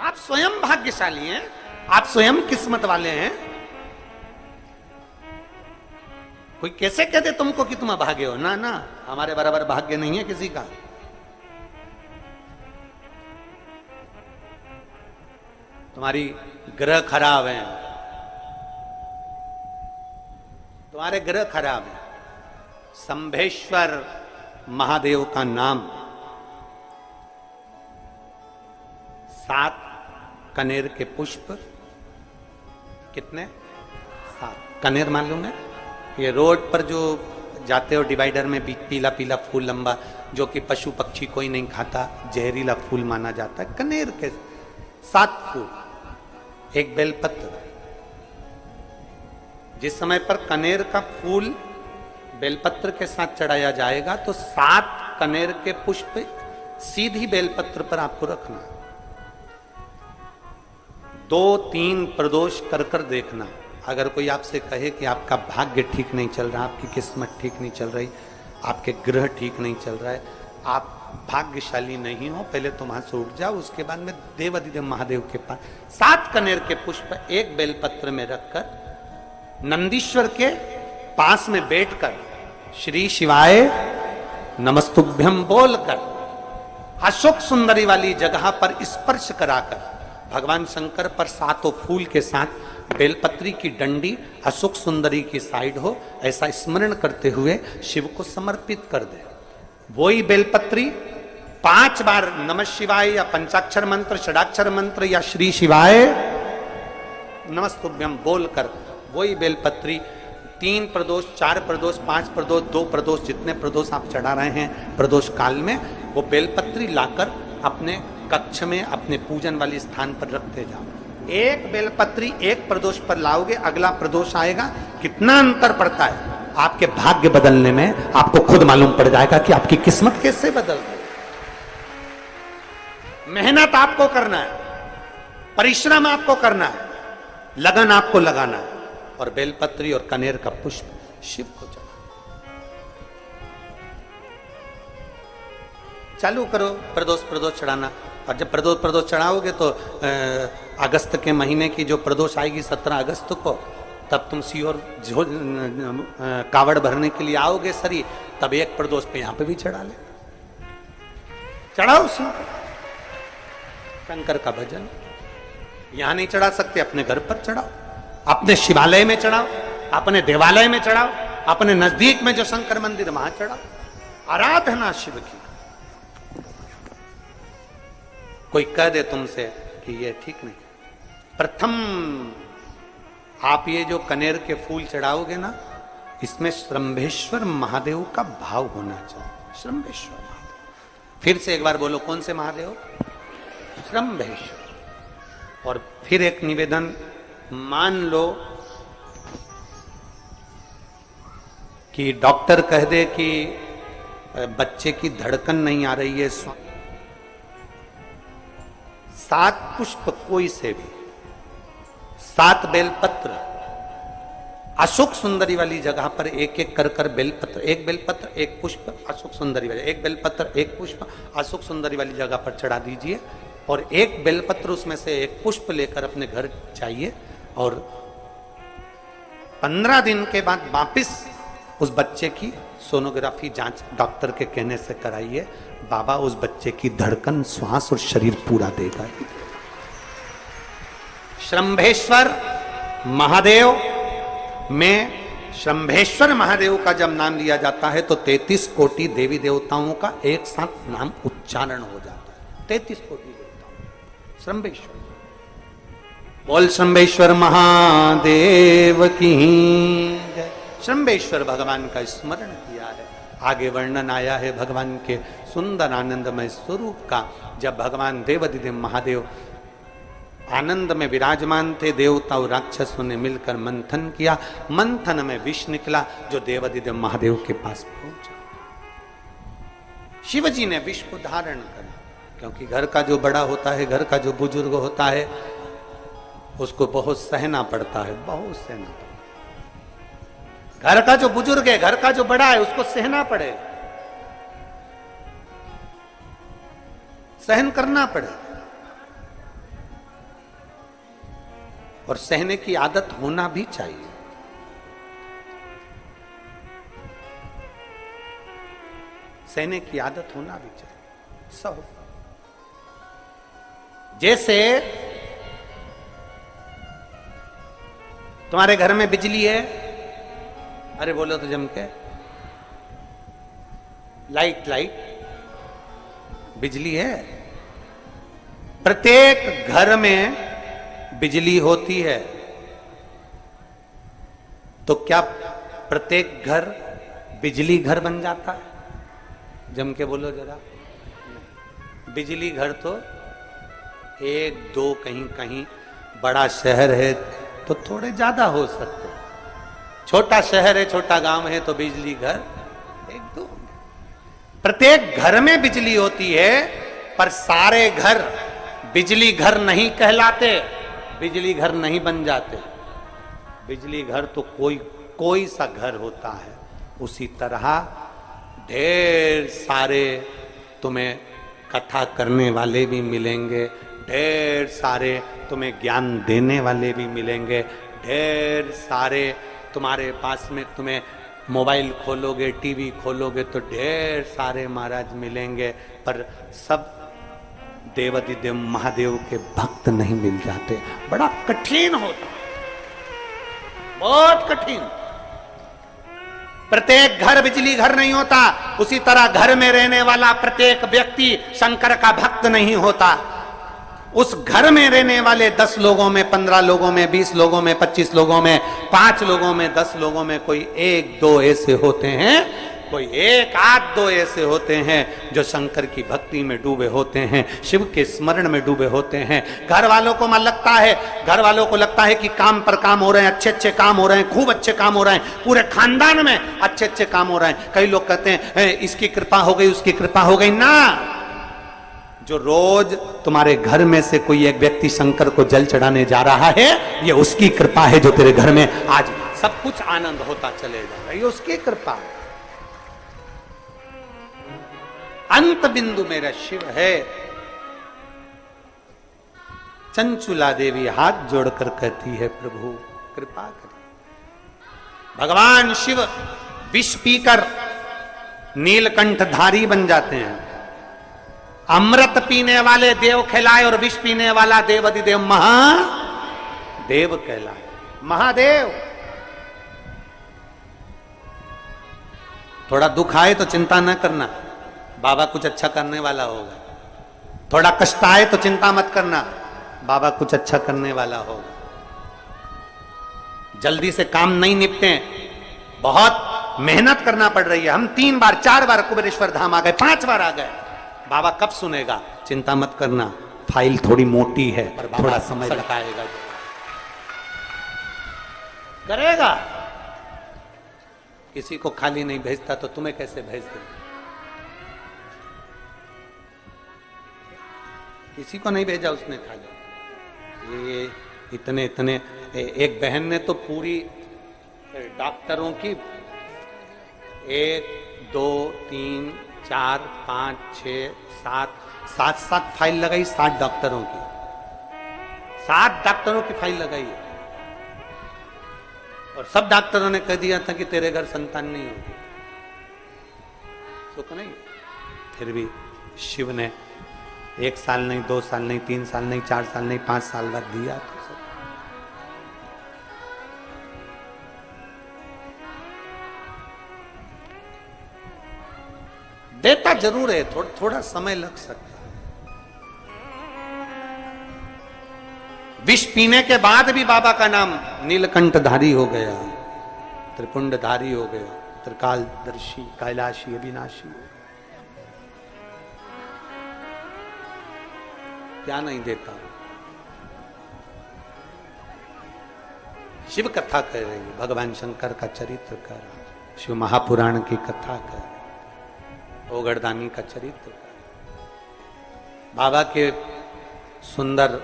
आप स्वयं भाग्यशाली हैं, आप स्वयं किस्मत वाले हैं। कोई कैसे कहते तुमको कि तुम अभागे हो? ना ना, हमारे बराबर भाग्य नहीं है किसी का। तुम्हारी ग्रह खराब है, तुम्हारे ग्रह खराब है। शंभेश्वर महादेव का नाम 7 कनेर के पुष्प, कितने? 7 कनेर मालूम है? ये रोड पर जो जाते हो डिवाइडर में पीला पीला फूल लंबा, जो कि पशु पक्षी कोई नहीं खाता, जहरीला फूल माना जाता है। कनेर के 7 फूल, एक बेलपत्र। जिस समय पर कनेर का फूल बेलपत्र के साथ चढ़ाया जाएगा तो 7 कनेर के पुष्प सीधी बेलपत्र पर आपको रखना। 2-3 प्रदोष कर कर देखना। अगर कोई आपसे कहे कि आपका भाग्य ठीक नहीं चल रहा, आपकी किस्मत ठीक नहीं चल रही, आपके ग्रह ठीक नहीं चल रहा है, आप भाग्यशाली नहीं हो, पहले तुम वहां से उठ जाओ। उसके बाद में देवाधिदेव महादेव के पास 7 कनेर के पुष्प एक बेलपत्र में रखकर नंदीश्वर के पास में बैठकर श्री शिवाय नमस्तुभ्यम बोलकर अशोक सुंदरी वाली जगह पर स्पर्श कराकर भगवान शंकर पर 7 फूल के साथ बेलपत्री की डंडी अशोक सुंदरी की साइड हो, ऐसा स्मरण करते हुए शिव को समर्पित कर दे। वही बेलपत्री 5 बार नमः शिवाय या पंचाक्षर मंत्र, षडाक्षर मंत्र या श्री शिवाय नमस्तुभ्यम बोलकर वही बेलपत्री 3 प्रदोष, 4 प्रदोष, 5 प्रदोष, 2 प्रदोष, जितने प्रदोष आप चढ़ा रहे हैं प्रदोष काल में, वो बेलपत्री लाकर अपने कक्ष में अपने पूजन वाले स्थान पर रखते जाओ। एक बेलपत्री एक प्रदोष पर लाओगे, अगला प्रदोष आएगा, कितना अंतर पड़ता है आपके भाग्य बदलने में, आपको खुद मालूम पड़ जाएगा कि आपकी किस्मत कैसे बदल गई। मेहनत आपको करना है, परिश्रम आपको करना है, लगन आपको लगाना है, और बेलपत्री और कनेर का पुष्प शिव को चढ़ा। चालू करो प्रदोष चढ़ाना। और जब प्रदोष चढ़ाओगे तो अगस्त के महीने की जो प्रदोष आएगी 17 अगस्त को, तब तुम सीहोर कावड़ भरने के लिए आओगे सरी, तब एक प्रदोष पे यहां पे भी चढ़ा ले, चढ़ाओ शिव शंकर का भजन। यहां नहीं चढ़ा सकते, अपने घर पर चढ़ाओ, अपने शिवालय में चढ़ाओ, अपने देवालय में चढ़ाओ, अपने नजदीक में जो शंकर मंदिर वहां चढ़ाओ। आराधना शिव की। कोई कह दे तुमसे कि ये ठीक नहीं, प्रथम आप ये जो कनेर के फूल चढ़ाओगे ना, इसमें श्रंभेश्वर महादेव का भाव होना चाहिए। श्रंभेश्वर महादेव, फिर से एक बार बोलो, कौन से महादेव? श्रंभेश्वर। और फिर एक निवेदन, मान लो कि डॉक्टर कह दे कि बच्चे की धड़कन नहीं आ रही है, 7 पुष्प कोई से भी, 7 बेलपत्र अशोक सुंदरी वाली जगह पर एक एक कर कर बेलपत्र, एक बेलपत्र एक पुष्प अशोक सुंदरी वाली, एक बेलपत्र एक पुष्प अशोक सुंदरी वाली जगह पर चढ़ा दीजिए, और एक बेलपत्र उसमें से एक पुष्प लेकर अपने घर जाइए, और 15 दिन के बाद वापिस उस बच्चे की सोनोग्राफी जांच डॉक्टर के कहने से कराइए। बाबा उस बच्चे की धड़कन, श्वास और शरीर पूरा देगा। श्रंभेश्वर महादेव में, श्रंभेश्वर महादेव का जब नाम लिया जाता है तो 33 कोटि देवी देवताओं का एक साथ नाम उच्चारण हो जाता है। 33 कोटि देवताओं। श्रंभेश्वर, बोल श्रंभेश्वर महादेव की जय। श्रंभेश्वर भगवान का स्मरण किया है। आगे वर्णन आया है भगवान के सुंदर आनंदमय स्वरूप का। जब भगवान देवाधिदेव महादेव आनंद में विराजमान थे, देवता और राक्षसों ने मिलकर मंथन किया, मंथन में विष निकला जो देवाधिदेव महादेव के पास पहुंचा। शिवजी ने विष को धारण करा, क्योंकि घर का जो बड़ा होता है, घर का जो बुजुर्ग होता है, उसको बहुत सहना पड़ता है, बहुत सहना पड़ता है। घर का जो बुजुर्ग है, घर का जो बड़ा है, उसको सहना पड़े, सहन करना पड़े। और सहने की आदत होना भी चाहिए। सहने की आदत होना भी चाहिए। सहो। जैसे तुम्हारे घर में बिजली है, अरे बोलो तो जम के, लाइट बिजली है। प्रत्येक घर में बिजली होती है, तो क्या प्रत्येक घर बिजली घर बन जाता है? जम के बोलो जरा। बिजली घर तो एक दो, कहीं कहीं बड़ा शहर है तो थोड़े ज्यादा हो सकते, छोटा शहर है, छोटा गांव है तो बिजली घर एक दो। प्रत्येक घर में बिजली होती है, पर सारे घर बिजली घर नहीं कहलाते, बिजली घर नहीं बन जाते। बिजली घर तो कोई सा घर होता है। उसी तरह ढेर सारे तुम्हें कथा करने वाले भी मिलेंगे, ढेर सारे तुम्हें ज्ञान देने वाले भी मिलेंगे, ढेर सारे तुम्हारे पास में, तुम्हें मोबाइल खोलोगे, टीवी खोलोगे तो ढेर सारे महाराज मिलेंगे, पर सब देवाधिदेव महादेव के भक्त नहीं मिल जाते। बड़ा कठिन होता, बहुत कठिन। प्रत्येक घर बिजली घर नहीं होता, उसी तरह घर में रहने वाला प्रत्येक व्यक्ति शंकर का भक्त नहीं होता। उस घर में रहने वाले 10 लोगों में, 15 लोगों में, 20 लोगों में, 25 लोगों में, 5 लोगों में, 10 लोगों में कोई 1-2 ऐसे होते हैं, कोई 1-8-2 ऐसे होते हैं जो शंकर की भक्ति में डूबे होते हैं, शिव के स्मरण में डूबे होते हैं। घर वालों को मन लगता है, घर वालों को लगता है कि काम पर काम हो रहे हैं, अच्छे अच्छे काम हो रहे हैं, खूब अच्छे काम हो रहे हैं, पूरे खानदान में अच्छे अच्छे काम हो रहे हैं। कई लोग कहते हैं इसकी कृपा हो गई, उसकी कृपा हो गई ना। जो रोज तुम्हारे घर में से कोई एक व्यक्ति शंकर को जल चढ़ाने जा रहा है, ये उसकी कृपा है जो तेरे घर में आज सब कुछ आनंद होता चले जा रहा है, ये उसकी कृपा है। अंत बिंदु मेरा शिव है। चंचुला देवी हाथ जोड़कर कहती है, प्रभु कृपा करें। भगवान शिव विष पीकर नीलकंठधारी बन जाते हैं। अमृत पीने वाले देव कहलाए और विष पीने वाला देवाधिदेव महादेव कहलाए। महादेव। थोड़ा दुख आए तो चिंता न करना, बाबा कुछ अच्छा करने वाला होगा। थोड़ा कष्ट आए तो चिंता मत करना, बाबा कुछ अच्छा करने वाला होगा। जल्दी से काम नहीं निपटे, बहुत मेहनत करना पड़ रही है। हम 3 बार 4 बार कुबेरेश्वर धाम आ गए, 5 बार आ गए, बाबा कब सुनेगा? चिंता मत करना, फाइल थोड़ी मोटी है, पर थोड़ा समय लगाएगा, करेगा। किसी को खाली नहीं भेजता तो तुम्हें कैसे भेज दे? किसी को नहीं भेजा उसने खाली। ये इतने एक बहन ने तो पूरी डॉक्टरों की 1 2 3 4 5 6 7 फाइल लगाई, 7 डॉक्टरों की, 7 डॉक्टरों की फाइल लगाई है। और सब डॉक्टरों ने कह दिया था कि तेरे घर संतान नहीं होगी, सुख नहीं। फिर भी शिव ने 1 साल नहीं, 2 साल नहीं, 3 साल नहीं, 4 साल नहीं, 5 साल बाद दिया। तो सब देता जरूर है, थोड़ा समय लग सकता है। विष पीने के बाद भी बाबा का नाम नीलकंठधारी हो गया, त्रिपुंडधारी हो गया, त्रिकालदर्शी, कैलाशी, अविनाशी। क्या नहीं देता। शिव कथा कह रही है, भगवान शंकर का चरित्र कर रहा है, शिव महापुराण की कथा कर रहा है, ओगरदानी का चरित्र कर, बाबा के सुंदर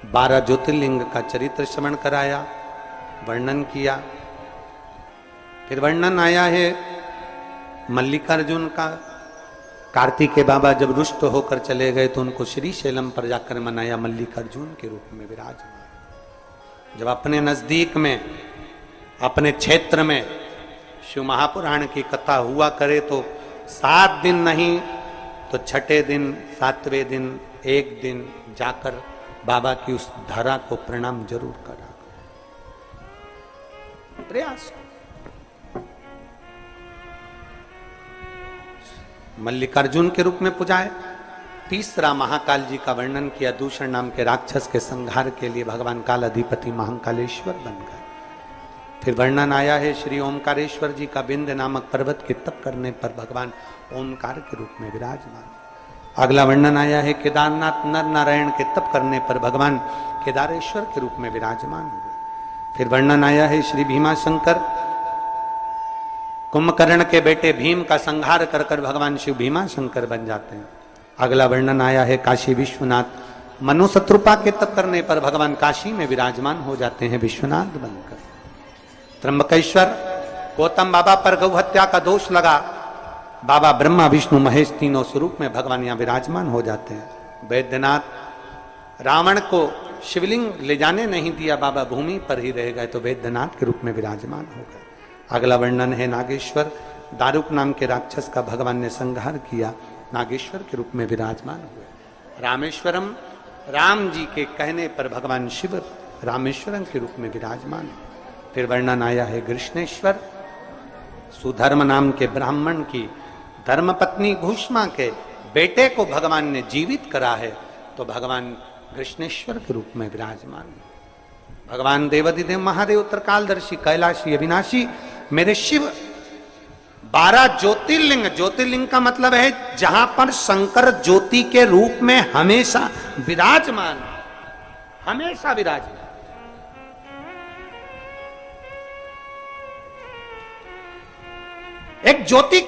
12 ज्योतिर्लिंग का चरित्र श्रवण कराया, वर्णन किया। फिर वर्णन आया है मल्लिकार्जुन का। कार्तिकेय बाबा जब रुष्ट होकर चले गए तो उनको श्री शैलम पर जाकर मनाया, मल्लिकार्जुन के रूप में विराजमान। जब अपने नजदीक में, अपने क्षेत्र में शिव महापुराण की कथा हुआ करे तो 7 दिन नहीं तो छठे दिन, 7वें दिन, एक दिन जाकर बाबा की उस धरा को प्रणाम जरूर करा, प्रयास। मल्लिकार्जुन के रूप में पूजाए। तीसरा, महाकाल जी का वर्णन किया, दूषण नाम के राक्षस के संहार के लिए भगवान काल अधिपति महाकालेश्वर बन गए। फिर वर्णन आया है श्री ओमकारेश्वर जी का, बिंद नामक पर्वत के तप करने पर भगवान ओमकार के रूप में विराजमान। अगला वर्णन आया है केदारनाथ नर नारायण के तप करने पर भगवान केदारेश्वर के रूप में विराजमान हुए। फिर वर्णन आया है श्री भीमाशंकर, कुंभकर्ण के बेटे भीम का संहार कर कर भगवान शिव भीमाशंकर बन जाते हैं। अगला वर्णन आया है काशी विश्वनाथ, मनु शत्रुपा के तप करने पर भगवान काशी में विराजमान हो जाते हैं विश्वनाथ बनकर। त्र्यंबकेश्वर, गौतम बाबा पर गौ हत्या का दोष लगा, बाबा ब्रह्मा विष्णु महेश तीनों स्वरूप में भगवान यहाँ विराजमान हो जाते हैं। वैद्यनाथ, रावण को शिवलिंग ले जाने नहीं दिया, बाबा भूमि पर ही रह गए तो वैद्यनाथ के रूप में विराजमान हो गए। अगला वर्णन है नागेश्वर, दारुक नाम के राक्षस का भगवान ने संहार किया, नागेश्वर के रूप में विराजमान हुए। रामेश्वरम, राम जी के कहने पर भगवान शिव रामेश्वरम के रूप में विराजमान है। फिर वर्णन आया है कृष्णेश्वर, सुधर्म नाम के ब्राह्मण की धर्मपत्नी घुष्मा के बेटे को भगवान ने जीवित करा है तो भगवान कृष्णेश्वर के रूप में विराजमान है। भगवान देवाधिदेव महादेव त्रिकालदर्शी कैलाशी अविनाशी मेरे शिव 12 ज्योतिर्लिंग, ज्योतिर्लिंग का मतलब है जहां पर शंकर ज्योति के रूप में हमेशा विराजमान, हमेशा विराजमान। एक ज्योति